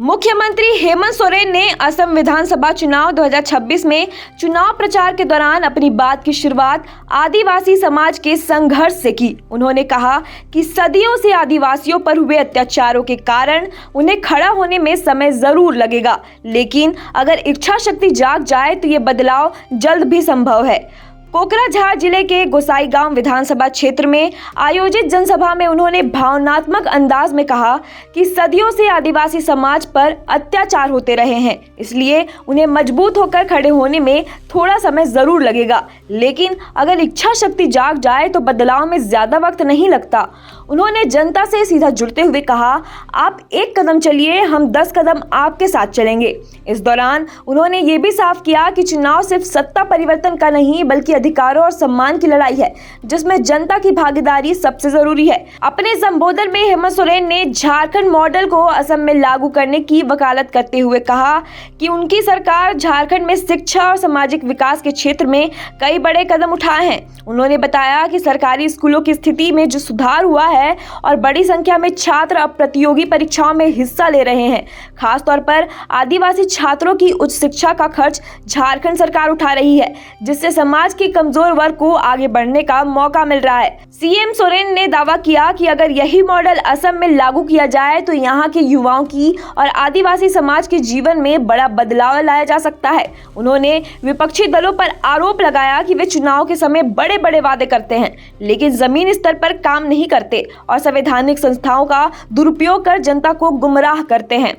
मुख्यमंत्री हेमंत सोरेन ने असम विधानसभा चुनाव 2026 में चुनाव प्रचार के दौरान अपनी बात की शुरुआत आदिवासी समाज के संघर्ष से की। उन्होंने कहा कि सदियों से आदिवासियों पर हुए अत्याचारों के कारण उन्हें खड़ा होने में समय जरूर लगेगा, लेकिन अगर इच्छा शक्ति जाग जाए तो ये बदलाव जल्द भी संभव है। कोकराझार जिले के गोसाईगांव विधानसभा क्षेत्र में आयोजित जनसभा में उन्होंने भावनात्मक अंदाज में कहा कि सदियों से आदिवासी समाज पर अत्याचार होते रहे हैं, इसलिए उन्हें मजबूत होकर खड़े होने में थोड़ा समय जरूर लगेगा, लेकिन अगर इच्छा शक्ति जाग जाए तो बदलाव में ज्यादा वक्त नहीं लगता। उन्होंने जनता से सीधा जुड़ते हुए कहा, आप एक कदम चलिए, हम 10 कदम आपके साथ चलेंगे। इस दौरान उन्होंने ये भी साफ किया कि चुनाव सिर्फ सत्ता परिवर्तन का नहीं बल्कि अधिकारों और सम्मान की लड़ाई है, जिसमें जनता की भागीदारी सबसे जरूरी है। अपने संबोधन में हेमंत सोरेन ने झारखंड मॉडल को असम में लागू करने की वकालत करते हुए कहा कि उनकी सरकार झारखंड में शिक्षा और सामाजिक विकास के क्षेत्र में कई बड़े कदम उठाए हैं। उन्होंने बताया कि सरकारी स्कूलों की स्थिति में जो सुधार हुआ है और बड़ी संख्या में छात्र अब प्रतियोगी परीक्षाओं में हिस्सा ले रहे हैं। खासतौर पर आदिवासी छात्रों की उच्च शिक्षा का खर्च झारखंड सरकार उठा रही है, जिससे समाज के कमजोर वर्ग को आगे बढ़ने का मौका मिल रहा है। सीएम सोरेन ने दावा किया कि अगर यही मॉडल असम में लागू किया जाए तो यहाँ के युवाओं की और आदिवासी समाज के जीवन में बड़ा बदलाव लाया जा सकता है। उन्होंने विपक्षी दलों पर आरोप लगाया कि वे चुनाव के समय बड़े बड़े वादे करते हैं, लेकिन जमीन स्तर पर काम नहीं करते और संवैधानिक संस्थाओं का दुरुपयोग कर जनता को गुमराह करते हैं।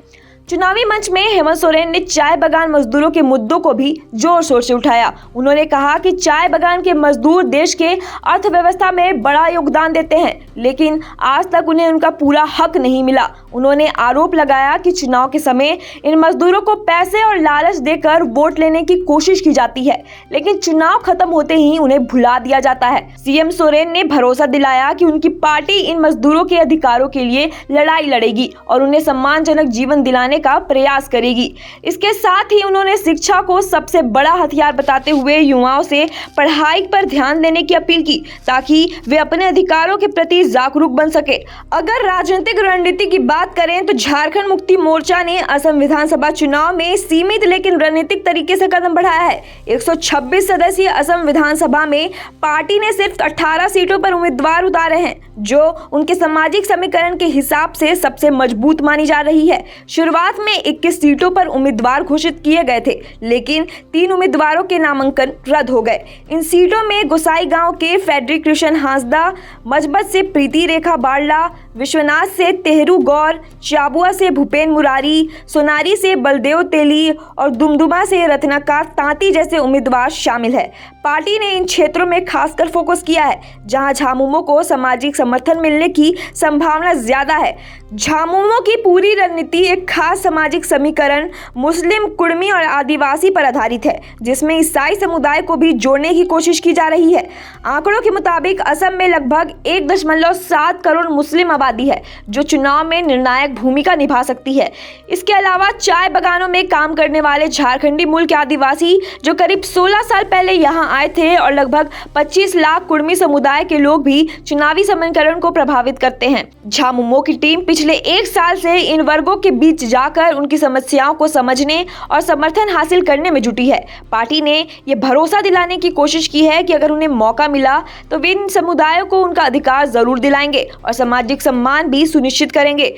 चुनावी मंच में हेमंत सोरेन ने चाय बागान मजदूरों के मुद्दों को भी जोर शोर से उठाया। उन्होंने कहा कि चाय बागान के मजदूर देश के अर्थव्यवस्था में बड़ा योगदान देते हैं, लेकिन आज तक उन्हें उनका पूरा हक नहीं मिला। उन्होंने आरोप लगाया कि चुनाव के समय इन मजदूरों को पैसे और लालच देकर वोट लेने की कोशिश की जाती है, लेकिन चुनाव खत्म होते ही उन्हें भुला दिया जाता है। सीएम सोरेन ने भरोसा दिलाया कि उनकी पार्टी इन मजदूरों के अधिकारों के लिए लड़ाई लड़ेगी और उन्हें सम्मानजनक जीवन दिलाने का प्रयास करेगी। इसके साथ ही उन्होंने शिक्षा को सबसे बड़ा हथियार बताते हुए युवाओं से पढ़ाई पर ध्यान देने की अपील की, ताकि वे अपने अधिकारों के प्रति जागरूक बन सके। अगर राजनीतिक रणनीति की बात करें तो झारखंड मुक्ति मोर्चा ने असम विधानसभा चुनाव में सीमित लेकिन रणनीतिक तरीके से कदम बढ़ाया है। 126 सदस्यीय असम विधानसभा में पार्टी ने सिर्फ 18 सीटों पर उम्मीदवार उतारे हैं, जो उनके सामाजिक समीकरण के हिसाब से सबसे मजबूत मानी जा रही है। शुरुआत में 21 सीटों पर उम्मीदवार घोषित किए गए थे, लेकिन 3 उम्मीदवारों के नामांकन रद्द हो गए। इन सीटों में गोसाईगांव के फेडरिक कृष्ण हांसदा, मजबत से प्रीति रेखा बारला, विश्वनाथ से तेहरू गौर, चाबुआ से भूपेन मुरारी, सोनारी से बलदेव तेली और दुमदुमा से रत्नाकर तांती जैसे उम्मीदवार शामिल है। पार्टी ने इन क्षेत्रों में खासकर फोकस किया है, जहां झामुमो को सामाजिक समर्थन मिलने की संभावना ज्यादा है। झामुमो की पूरी रणनीति एक खास सामाजिक समीकरण मुस्लिम, कुर्मी और आदिवासी पर आधारित है, जिसमें ईसाई समुदाय को भी जोड़ने की कोशिश की जा रही है। आंकड़ों के मुताबिक असम में लगभग 1.7 करोड़ मुस्लिम आबादी है, जो चुनाव में निर्णायक भूमिका निभा सकती है। इसके अलावा चाय बागानों में काम करने वाले झारखंडी मूल के आदिवासी जो करीब 16 साल पहले यहाँ आए थे और लगभग 25 लाख कुर्मी समुदाय के लोग भी चुनावी समीकरण को प्रभावित करते हैं। झामुमो की टीम पिछले 1 साल से इन वर्गों के बीच जाकर उनकी समस्याओं को समझने और समर्थन हासिल करने में जुटी है। पार्टी ने यह भरोसा दिलाने की कोशिश की है कि अगर उन्हें मौका मिला तो वे इन समुदायों को उनका अधिकार जरूर दिलाएंगे और सामाजिक सम्मान भी सुनिश्चित करेंगे।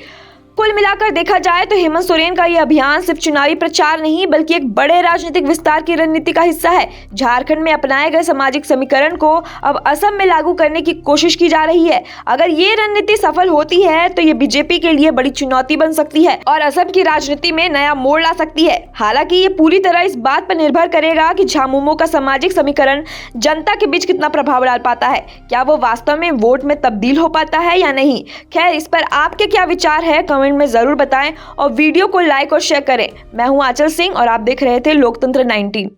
कुल मिलाकर देखा जाए तो हेमंत सोरेन का यह अभियान सिर्फ चुनावी प्रचार नहीं बल्कि एक बड़े राजनीतिक विस्तार की रणनीति का हिस्सा है। झारखंड में अपनाए गए सामाजिक समीकरण को अब असम में लागू करने की कोशिश की जा रही है। अगर ये रणनीति सफल होती है तो ये बीजेपी के लिए बड़ी चुनौती बन सकती है और असम की राजनीति में नया मोड़ ला सकती है। हालांकि ये पूरी तरह इस बात पर निर्भर करेगा कि झामुमो का सामाजिक समीकरण जनता के बीच कितना प्रभाव डाल पाता है, क्या वो वास्तव में वोट में तब्दील हो पाता है या नहीं। खैर, इस पर आपके क्या विचार है कमेंट में जरूर बताएं और वीडियो को लाइक और शेयर करें। मैं हूं आंचल सिंह और आप देख रहे थे लोकतंत्र 19।